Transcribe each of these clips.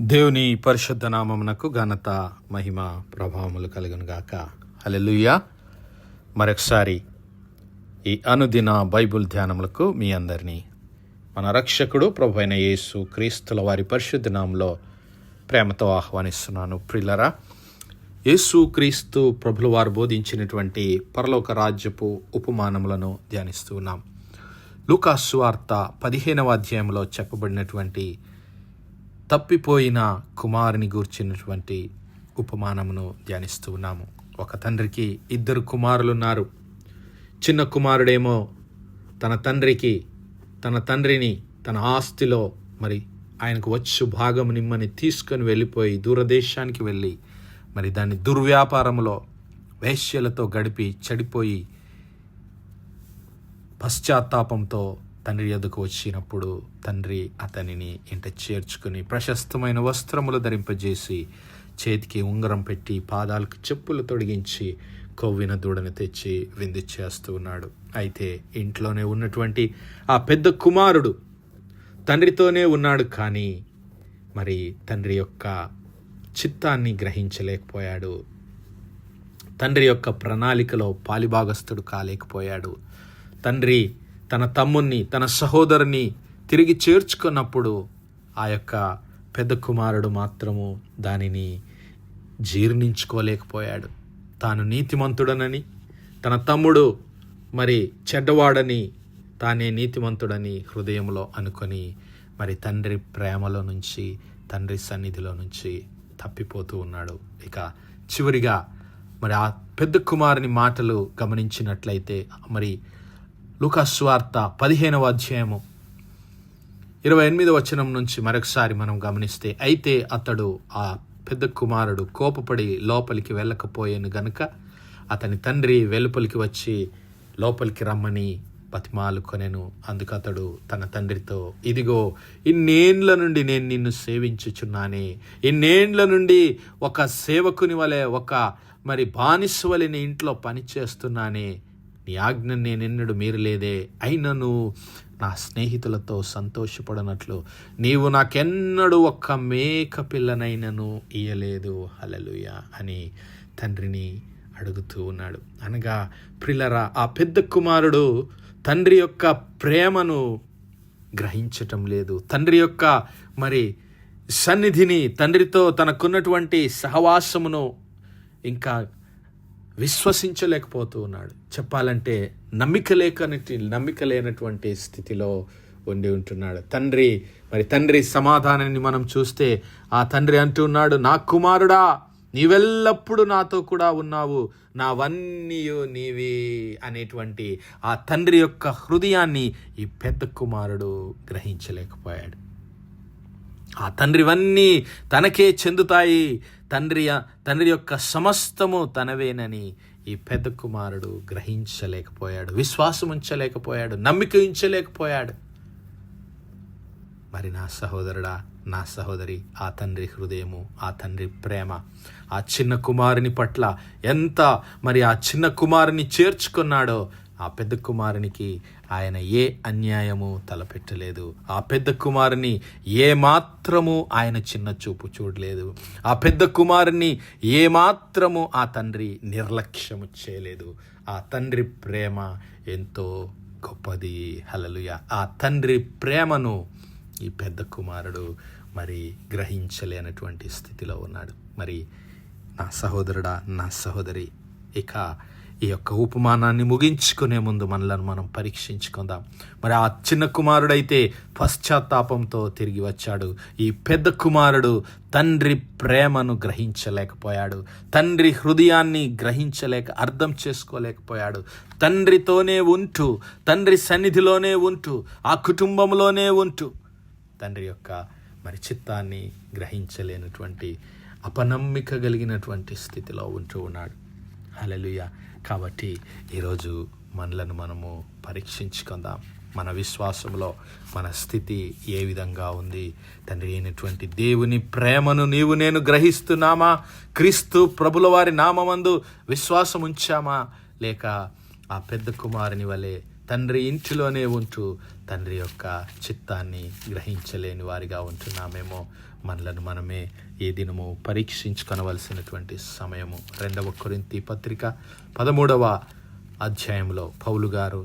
దేవుని పరిశుద్ధ నామమునకు ఘనత మహిమ ప్రభావములు కలుగును గాక. హల్లెలూయా. మరొకసారి ఈ అనుదిన బైబుల్ ధ్యానములకు మీ అందరినీ మన రక్షకుడు ప్రభు అయిన యేసు క్రీస్తుల వారి పరిశుద్ధ నామంలో ప్రేమతో ఆహ్వానిస్తున్నాను. ప్రియులరా, యేసు క్రీస్తు ప్రభుల వారు బోధించినటువంటి పరలోక రాజ్యపు ఉపమానములను ధ్యానిస్తూ ఉన్నాం. లూకా సువార్త 15వ అధ్యాయంలో చెప్పబడినటువంటి తప్పిపోయిన కుమారుని గూర్చినటువంటి ఉపమానమును ధ్యానిస్తూ ఉన్నాము. ఒక తండ్రికి 2 కుమారులు ఉన్నారు. చిన్న కుమారుడేమో తన తండ్రిని తన ఆస్తిలో మరి ఆయనకు వచ్చు భాగము నిమ్మని తీసుకొని వెళ్ళిపోయి దూరదేశానికి వెళ్ళి మరి దాన్ని దుర్వ్యాపారంలో వేశ్యలతో గడిపి చెడిపోయి పశ్చాత్తాపంతో తండ్రి యొద్దకు వచ్చినప్పుడు తండ్రి అతనిని ఇంట చేర్చుకుని ప్రశస్తమైన వస్త్రములు ధరింపజేసి చేతికి ఉంగరం పెట్టి పాదాలకు చెప్పులు తొడిగించి కొవ్విన దూడను తెచ్చి విందు చేస్తూ ఉన్నాడు. అయితే ఇంట్లోనే ఉన్నటువంటి ఆ పెద్ద కుమారుడు తండ్రితోనే ఉన్నాడు, కానీ మరి తండ్రి యొక్క చిత్తాన్ని గ్రహించలేకపోయాడు. తండ్రి యొక్క ప్రణాళికలో పాలిభాగస్థుడు కాలేకపోయాడు. తండ్రి తన తమ్ముణ్ణి, తన సహోదరుని తిరిగి చేర్చుకున్నప్పుడు ఆ యొక్క పెద్ద కుమారుడు మాత్రము దానిని జీర్ణించుకోలేకపోయాడు. తాను నీతిమంతుడనని, తన తమ్ముడు మరి చెడ్డవాడని, తానే నీతిమంతుడని హృదయంలో అనుకొని మరి తండ్రి ప్రేమలో నుంచి, తండ్రి సన్నిధిలో నుంచి తప్పిపోతూ ఉన్నాడు. ఇక చివరిగా మరి ఆ పెద్ద కుమారుని మాటలు గమనించినట్లయితే మరి లూకా సువార్త 15వ అధ్యాయము 28వ వచనం నుంచి మరొకసారి మనం గమనిస్తే, అయితే అతడు ఆ పెద్ద కుమారుడు కోపపడి లోపలికి వెళ్ళకపోయాను గనుక అతని తండ్రి వెలుపలికి వచ్చి లోపలికి రమ్మని బతిమాలుకొనెను. అందుకు అతడు తన తండ్రితో, ఇదిగో ఇన్నేండ్ల నుండి నేను నిన్ను సేవించుచున్నానే, ఇన్నేండ్ల నుండి ఒక సేవకుని వలె, ఒక మరి బానిస వలె నీ ఇంట్లో పనిచేస్తున్నానే, నీ ఆజ్ఞ నేనెన్నడూ మీరలేదే, అయినను నా స్నేహితులతో సంతోషపడనట్లు నీవు నాకెన్నడూ ఒక్క మేక పిల్లనైనను ఇయ్యలేదు. హల్లెలూయా అని తండ్రిని అడుగుతూ ఉన్నాడు. అనగా ప్రియులారా, ఆ పెద్ద కుమారుడు తండ్రి యొక్క ప్రేమను గ్రహించటం లేదు. తండ్రి యొక్క మరి సన్నిధిని, తండ్రితో తనకున్నటువంటి సహవాసమును ఇంకా విశ్వసించలేకపోతూ ఉన్నాడు. చెప్పాలంటే నమ్మిక లేనటువంటి స్థితిలో ఉంటున్నాడు. తండ్రి సమాధానాన్ని మనం చూస్తే ఆ తండ్రి అంటున్నాడు, నా కుమారుడా, నీవెల్లప్పుడూ నాతో కూడా ఉన్నావు, నావన్నీ నీవి అనేటువంటి ఆ తండ్రి యొక్క హృదయాన్ని ఈ పెద్ద కుమారుడు గ్రహించలేకపోయాడు. ఆ తండ్రివన్నీ తనకే చెందుతాయి, తండ్రి యొక్క సమస్తము తనవేనని ఈ పెద్ద కుమారుడు గ్రహించలేకపోయాడు, విశ్వాసం ఉంచలేకపోయాడు, నమ్మిక ఉంచలేకపోయాడు. మరి నా సహోదరుడా, నా సహోదరి, ఆ తండ్రి హృదయము, ఆ తండ్రి ప్రేమ ఆ చిన్న కుమారుని పట్ల ఎంత మరి ఆ చిన్న కుమారుని చేర్చుకున్నాడో, ఆ పెద్ద కుమారునికి ఆయన ఏ అన్యాయము తలపెట్టలేదు. ఆ పెద్ద కుమారుని ఏ మాత్రము ఆయన చిన్న చూపు చూడలేదు. ఆ పెద్ద కుమారుని ఏ మాత్రము ఆ తండ్రి నిర్లక్ష్యము చేయలేదు. ఆ తండ్రి ప్రేమ ఎంతో గొప్పది. హల్లెలూయా. ఆ తండ్రి ప్రేమను ఈ పెద్ద కుమారుడు మరి గ్రహించలేనటువంటి స్థితిలో ఉన్నాడు. మరి నా సహోదరుడా, నా సహోదరి, ఇక ఈ యొక్క ఉపమానాన్ని ముగించుకునే ముందు మనలను మనం పరీక్షించుకుందాం. మరి ఆ చిన్న కుమారుడైతే పశ్చాత్తాపంతో తిరిగి వచ్చాడు. ఈ పెద్ద కుమారుడు తండ్రి ప్రేమను గ్రహించలేకపోయాడు, తండ్రి హృదయాన్ని అర్థం చేసుకోలేకపోయాడు. తండ్రితోనే ఉంటూ, తండ్రి సన్నిధిలోనే ఉంటూ, ఆ కుటుంబంలోనే ఉంటూ తండ్రి యొక్క మరి చిత్తాన్ని గ్రహించలేనటువంటి అపనమ్మిక కలిగినటువంటి స్థితిలో ఉంటూ ఉన్నాడు. హల్లెలూయా. కాబట్టి ఈరోజు మనలను మనము పరీక్షించుకుందాం. మన విశ్వాసంలో మన స్థితి ఏ విధంగా ఉంది? తండ్రి అయినటువంటి దేవుని ప్రేమను నీవు నేను గ్రహిస్తున్నామా? క్రీస్తు ప్రభుల వారి నామమందు విశ్వాసం ఉంచామా? లేక ఆ పెద్ద కుమారుని వలె తండ్రి ఇంటిలోనే ఉంటూ తండ్రి యొక్క చిత్తాన్ని గ్రహించలేని వారిగా ఉంటున్నామేమో. మనలను మనమే ఈ దినము పరీక్షించుకొనవలసినటువంటి సమయము. 2 కొరింథీ పత్రిక 13వ అధ్యాయంలో పౌలు గారు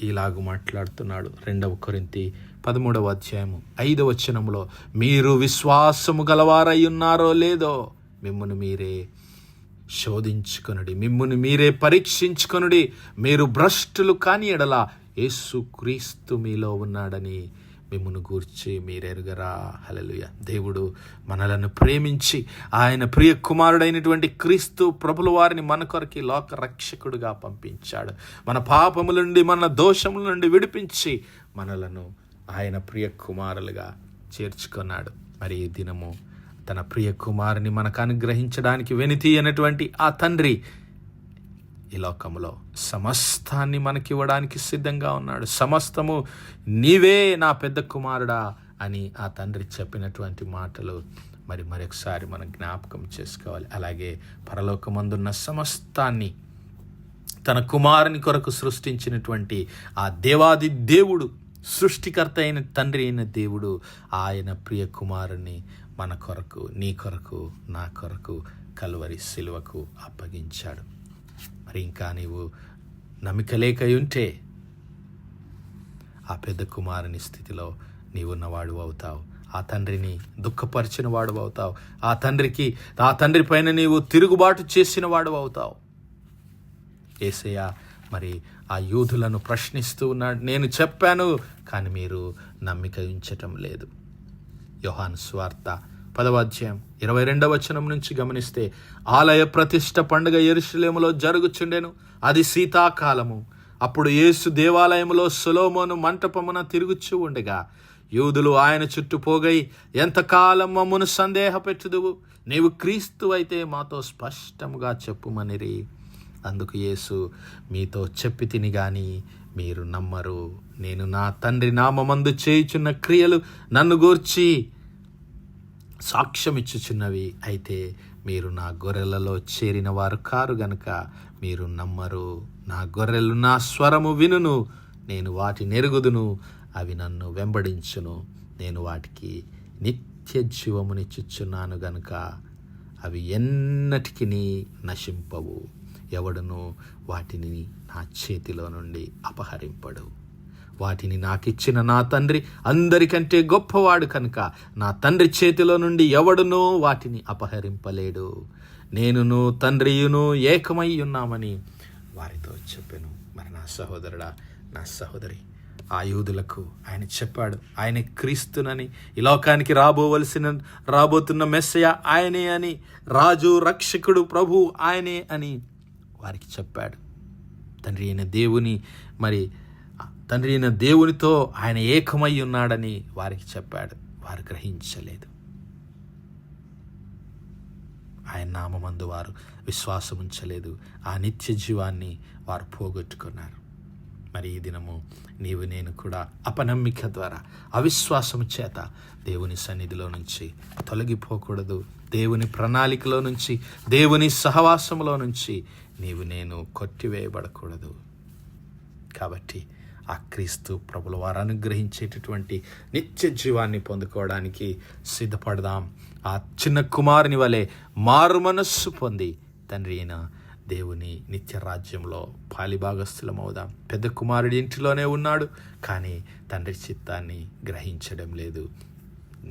ఇలాగూ మాట్లాడుతున్నాడు. 2 కొరింథీ 13వ అధ్యాయము 5వ వచనంలో, మీరు విశ్వాసము గలవారై ఉన్నారో లేదో మిమ్మును మీరే శోధించుకొనుడి, మిమ్మును మీరే పరీక్షించుకొనుడి. మీరు భ్రష్టులు కాని ఎడల యేసు క్రీస్తు మీలో ఉన్నాడని మిమ్మును గూర్చి మీరెరుగరా. హల్లెలూయా. దేవుడు మనలను ప్రేమించి ఆయన ప్రియ కుమారుడైనటువంటి క్రీస్తు ప్రభుల వారిని మన కొరకు లోక రక్షకుడుగా పంపించాడు. మన పాపముల నుండి, మన దోషముల నుండి విడిపించి మనలను ఆయన ప్రియ కుమారులుగా చేర్చుకున్నాడు. మరి ఈ దినము తన ప్రియ కుమారుని మనకు అనుగ్రహించడానికి వెనితి అయినటువంటి ఆ తండ్రి ఈ లోకంలో సమస్తాన్ని మనకివ్వడానికి సిద్ధంగా ఉన్నాడు. సమస్తము నీవే నా పెద్ద కుమారుడా అని ఆ తండ్రి చెప్పినటువంటి మాటలు మరొకసారి మనం జ్ఞాపకం చేసుకోవాలి. అలాగే పరలోకమందున్న సమస్తాన్ని తన కుమారుని కొరకు సృష్టించినటువంటి ఆ దేవాది దేవుడు, సృష్టికర్త అయిన తండ్రి అయిన దేవుడు ఆయన ప్రియ కుమారుని మన కొరకు, నీ కొరకు, నా కొరకు కల్వరి సిలువకు అప్పగించాడు. మరి ఇంకా నీవు నమ్మిక లేక ఉంటే ఆ పెద్ద కుమారుని స్థితిలో నీవున్నవాడు అవుతావు. ఆ తండ్రిని దుఃఖపరిచిన వాడు అవుతావు. ఆ తండ్రి పైన నీవు తిరుగుబాటు చేసిన వాడు అవుతావు. యేసయ్య మరి ఆ యూదులను ప్రశ్నిస్తూ ఉన్నాడు. నేను చెప్పాను కానీ మీరు నమ్మిక ఉంచటం లేదు. యోహాను సువార్త 10వ అధ్యాయం 22వ వచనం నుంచి గమనిస్తే, ఆలయ ప్రతిష్ఠ పండుగ యెరూషలేములో జరుగుచుండెను. అది శీతాకాలము. అప్పుడు యేసు దేవాలయములో సొలొమోను మంటపమున తిరుగుచూ ఉండగా యూదులు ఆయన చుట్టూ పోగై, ఎంతకాలం మమ్మును సందేహపెట్టుదువు? నీవు క్రీస్తు అయితే మాతో స్పష్టముగా చెప్పుమనిరి. అందుకు యేసు, మీతో చెప్పి తిని గాని మీరు నమ్మరు. నేను నా తండ్రి నామమందు చేయుచున్న క్రియలు నన్ను గూర్చి సాక్ష్యమిచ్చుచున్నవి. అయితే మీరు నా గొర్రెలలో చేరిన వారు కారు గనుక మీరు నమ్మరు. నా గొర్రెలు నా స్వరము వినును, నేను వాటిని ఎరుగుదును, అవి నన్ను వెంబడించును. నేను వాటికి నిత్య జీవమునిచ్చుచున్నాను గనుక అవి ఎన్నటికి నశింపవు. ఎవడును వాటిని నా చేతిలో నుండి అపహరింపడు. వాటిని నాకిచ్చిన నా తండ్రి అందరికంటే గొప్పవాడు కనుక నా తండ్రి చేతిలో నుండి ఎవడునూ వాటిని అపహరింపలేడు. నేనును తండ్రియును ఏకమై ఉన్నామని వారితో చెప్పాను. మరి నా సహోదరుడా, నా సహోదరి, ఆ యూదులకు ఆయన చెప్పాడు, ఆయన క్రీస్తునని, ఈ లోకానికి రాబోతున్న మెస్సయ ఆయనే అని, రాజు, రక్షకుడు, ప్రభు ఆయనే అని వారికి చెప్పాడు. తండ్రి అయిన దేవునితో ఆయన ఏకమై ఉన్నాడని వారికి చెప్పాడు. వారు గ్రహించలేదు. ఆయన నామమందు వారు విశ్వాసం ఉంచలేదు. ఆ నిత్య జీవాన్ని వారు పోగొట్టుకున్నారు. మరి ఈ దినము నీవు నేను కూడా అపనమ్మిక ద్వారా, అవిశ్వాసము చేత దేవుని సన్నిధిలో నుంచి తొలగిపోకూడదు. దేవుని ప్రణాళికలో నుంచి, దేవుని సహవాసములో నుంచి నీవు నేను కొట్టివేయబడకూడదు. కాబట్టి ఆ క్రీస్తు ప్రభుల వారు అనుగ్రహించేటటువంటి నిత్య జీవాన్ని పొందుకోవడానికి సిద్ధపడదాం. ఆ చిన్న కుమారుని వలె మారు మనస్సు పొంది తండ్రి అయిన దేవుని నిత్య రాజ్యంలో పాలిభాగస్థులమవుదాం. పెద్ద కుమారుడి ఇంటిలోనే ఉన్నాడు కానీ తండ్రి చిత్తాన్ని గ్రహించడం లేదు.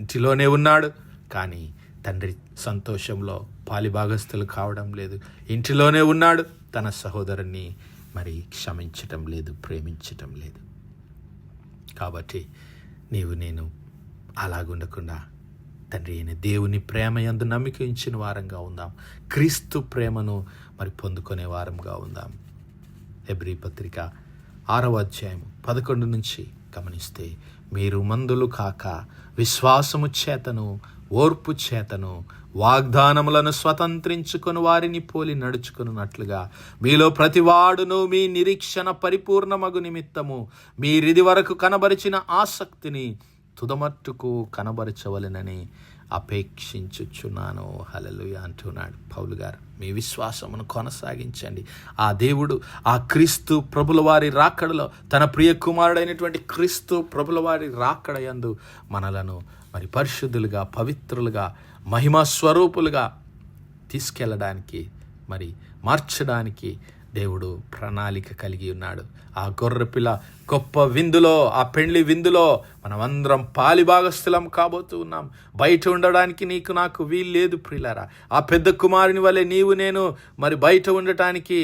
ఇంటిలోనే ఉన్నాడు కానీ తండ్రి సంతోషంలో పాలిభాగస్థులు కావడం లేదు. ఇంటిలోనే ఉన్నాడు, తన సహోదరుని మరి క్షమించటం లేదు, ప్రేమించటం లేదు. కాబట్టి నీవు నేను అలాగుండకుండా తండ్రి అయిన దేవుని ప్రేమ యందు నమ్మిక ఉంచిన వారంగా ఉందాం. క్రీస్తు ప్రేమను మరి పొందుకునే వారంగా ఉందాం. హెబ్రీ పత్రిక 6వ అధ్యాయం 11 నుంచి గమనిస్తే, మీరు మందులు కాక విశ్వాసము చేతను ఓర్పు చేతను వాగ్దానములను స్వతంత్రించుకొని వారిని పోలి నడుచుకున్నట్లుగా మీలో ప్రతివాడును మీ నిరీక్షణ పరిపూర్ణమగు నిమిత్తము మీరిది వరకు కనబరిచిన ఆసక్తిని తుదమట్టుకు కనబరచవలెనని అపేక్షించుచున్నాను. హల్లెలూయా అంటున్నాడు పౌలు గారు. మీ విశ్వాసమును కొనసాగించండి. ఆ దేవుడు ఆ క్రీస్తు ప్రభుల వారి రాకడలో, తన ప్రియ కుమారుడైనటువంటి క్రీస్తు ప్రభుల వారి రాకడ యందు మనలను మరి పరిశుద్ధులుగా, పవిత్రులుగా, మహిమా స్వరూపులుగా తీసుకెళ్ళడానికి, మరి మార్చడానికి దేవుడు ప్రణాళిక కలిగి ఉన్నాడు. ఆ గొర్రెపిల్ల గొప్ప విందులో, ఆ పెండ్లి విందులో మనమందరం పాలిభాగస్థులం కాబోతూ ఉన్నాం. బయట ఉండడానికి నీకు నాకు వీలు లేదు ప్రియులారా. ఆ పెద్ద కుమారుని వలె నీవు నేను మరి బయట ఉండటానికి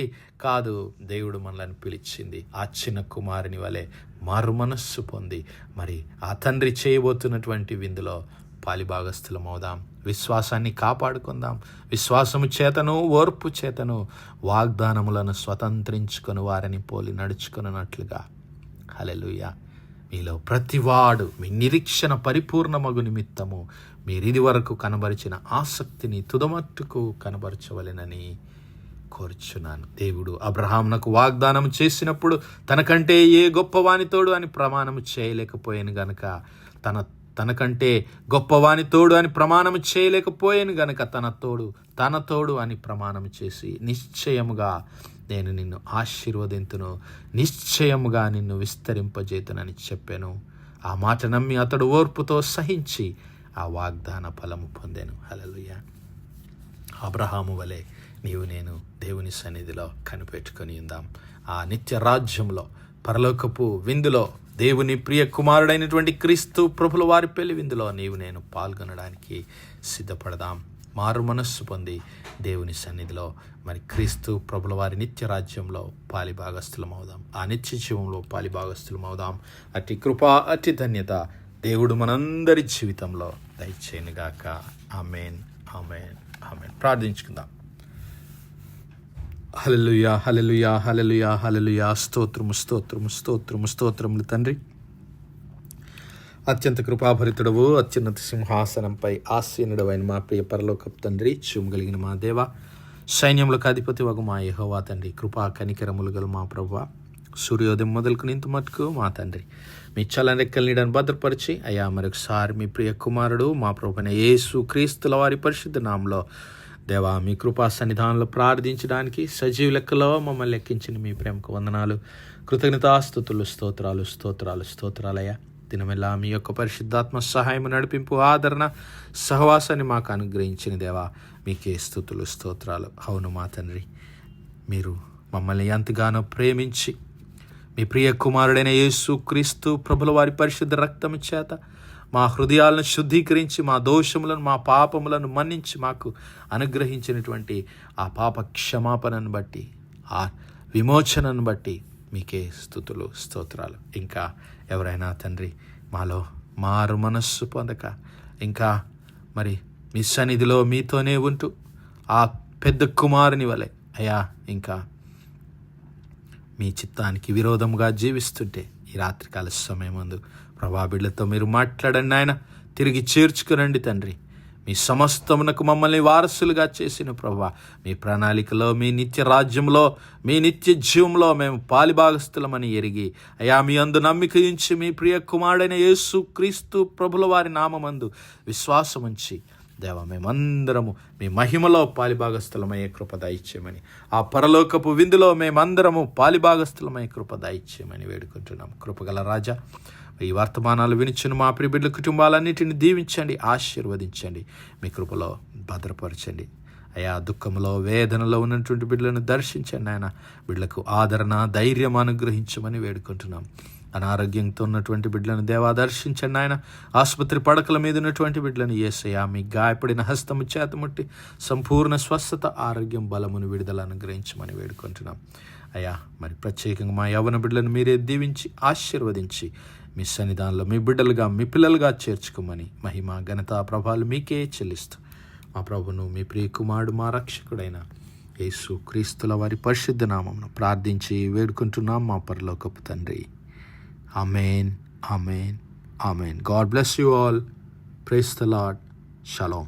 కాదు, దేవుడు మనల్ని పిలిచింది ఆ చిన్న కుమారుని వలె మారు మనస్సు పొంది మరి ఆ తండ్రి చేయబోతున్నటువంటి విందులో పాలిభాగస్థులం అవుదాం. విశ్వాసాన్ని కాపాడుకుందాం. విశ్వాసము చేతను, ఓర్పు చేతను వాగ్దానములను స్వతంత్రించుకొని వారిని పోలి నడుచుకున్నట్లుగా. హల్లెలూయా. మీలో ప్రతివాడు మీ నిరీక్షణ పరిపూర్ణమగు నిమిత్తము మీరిది వరకు కనబరిచిన ఆసక్తిని తుదమట్టుకు కనబరచవలెనని కోరుచున్నాను. దేవుడు అబ్రహామునకు వాగ్దానం చేసినప్పుడు తనకంటే ఏ గొప్పవానితోడు అని ప్రమాణము చేయలేకపోయాను గనక తనకంటే గొప్పవాని తోడు అని ప్రమాణం చేయలేకపోయాను గనక తన తోడు అని ప్రమాణం చేసి నిశ్చయముగా నేను నిన్ను ఆశీర్వదింతును, నిశ్చయముగా నిన్ను విస్తరింపజేతునని చెప్పాను. ఆ మాట నమ్మి అతడు ఓర్పుతో సహించి ఆ వాగ్దాన ఫలము పొందాను. హల్లెలూయా. అబ్రహాము వలె నీవు నేను దేవుని సన్నిధిలో కనిపెట్టుకొని ఉందాం. ఆ నిత్య రాజ్యంలో, పరలోకపు విందులో, దేవుని ప్రియ కుమారుడైనటువంటి క్రీస్తు ప్రభుల వారి పెళ్లి విందులో నీవు నేను పాల్గొనడానికి సిద్ధపడదాం. మారు మనస్సు పొంది దేవుని సన్నిధిలో మరి క్రీస్తు ప్రభుల వారి నిత్య రాజ్యంలో పాలిభాగస్థులం అవుదాం. ఆ నిత్య జీవంలో పాలిభాగస్థులం అవుదాం. అట్టి కృప, అట్టి ధన్యత దేవుడు మనందరి జీవితంలో దయచేయనుగాక. ఆమేన్, ఆమేన్, ఆమేన్. ప్రార్థించుకుందాం. హల్లెలూయా, హల్లెలూయా, హల్లెలూయా, హల్లెలూయా. స్తోత్రము, స్తోత్రము, స్తోత్రము, స్తోత్రములు తండ్రి. అత్యంత కృపాభరితుడవు, అత్యున్నత సింహాసనంపై ఆసీనుడవైన మా ప్రియ పరలోకపు తండ్రి, చూము కలిగిన మా దేవ, సైన్యములకు అధిపతి వగు మా యెహోవా తండ్రి, కృపా కనికరములు గల మా ప్రభువా, సూర్యోదయం మొదలుకుని ఇంత మట్టుకు మా తండ్రి మీ చల్లని రెక్కల నీడను భద్రపరిచి అయ్యా మరొకసారి మీ ప్రియ కుమారుడు మా ప్రభువైన యేసు క్రీస్తుల వారి పరిశుద్ధ నామములో దేవా మీ కృపా సన్నిధానంలో ప్రార్థించడానికి సజీవ లెక్కలో మమ్మల్ని లెక్కించిన మీ ప్రేమకు వందనాలు, కృతజ్ఞతాస్తుతులు, స్తోత్రాలు, స్తోత్రాలు, స్తోత్రాలయ్యా. దినమెల్లా మీ యొక్క పరిశుద్ధాత్మ సహాయం, నడిపింపు, ఆదరణ, సహవాసాన్ని మాకు అనుగ్రహించిన దేవా మీకే స్తుతులు, స్తోత్రాలు. అవును మా తండ్రి, మీరు మమ్మల్ని ఎంతగానో ప్రేమించి మీ ప్రియ కుమారుడైన యేసు క్రీస్తు ప్రభుల వారి పరిశుద్ధ రక్తము చేత మా హృదయాలను శుద్ధీకరించి మా దోషములను, మా పాపములను మన్నించి మాకు అనుగ్రహించినటువంటి ఆ పాప క్షమాపణను బట్టి, ఆ విమోచనను బట్టి మీకే స్తుతులు, స్తోత్రాలు. ఇంకా ఎవరైనా తండ్రి మాలో మారు మనస్సు పొందక ఇంకా మరి మీ సన్నిధిలో మీతోనే ఉంటూ ఆ పెద్ద కుమారుని వలె అయ్యా ఇంకా మీ చిత్తానికి విరోధముగా జీవిస్తుంటే ఈ రాత్రికాల సమయం ముందు ప్రభా బిడ్డలతో మీరు మాట్లాడండి ఆయన. తిరిగి చేర్చుకురండి తండ్రి. మీ సమస్తమునకు మమ్మల్ని వారసులుగా చేసిన ప్రభా మీ ప్రణాళికలో, మీ నిత్య రాజ్యంలో, మీ నిత్య జీవంలో మేము పాలిభాగస్థులమని ఎరిగి అయ్యా మీ అందు నమ్మిక ఉంచి మీ ప్రియ కుమారుడైన యేసు క్రీస్తు ప్రభుల వారి నామమందు విశ్వాసం ఉంచి దేవా మేమందరము మీ మహిమలో పాలిభాగస్థులమయ్యే కృప దయచేయమని, ఆ పరలోకపు విందులో మేమందరము పాలిభాగస్థులమయ్యే కృప దయచేయమని వేడుకుంటున్నాం. కృపగల రాజా, ఈ వర్తమానాలు వినిచిన మా ప్రియ బిడ్డల కుటుంబాలన్నిటిని దీవించండి, ఆశీర్వదించండి, మీ కృపలో భద్రపరచండి. అయా దుఃఖంలో, వేదనలో ఉన్నటువంటి బిడ్డలను దర్శించండి ఆయన. బిడ్డలకు ఆదరణ, ధైర్యం అనుగ్రహించమని వేడుకుంటున్నాం. అనారోగ్యంతో ఉన్నటువంటి బిడ్డలను దేవా దర్శించండి ఆయన. ఆసుపత్రి పడకల మీద ఉన్నటువంటి బిడ్డలను యేసయ్యా మీ గాయపడిన హస్తము చేతముట్టి సంపూర్ణ స్వస్థత, ఆరోగ్యం, బలమును, విడుదల అనుగ్రహించమని వేడుకుంటున్నాం. అయ్యా మరి ప్రత్యేకంగా మా యవ్వన బిడ్డలను మీరే దీవించి ఆశీర్వదించి మీ సన్నిధానంలో మీ బిడ్డలుగా, మీ పిల్లలుగా చేర్చుకోమని మహిమ, ఘనత, ప్రభావాలు మీకే చెల్లిస్తూ మా ప్రభును, మీ ప్రియ కుమారుడు, మా రక్షకుడైన యేసు క్రీస్తుల వారి పరిశుద్ధ నామమును ప్రార్థించి వేడుకుంటున్నాం మా పరలోకపు తండ్రి. Amen, amen, amen. God bless you all. Praise the Lord. Shalom.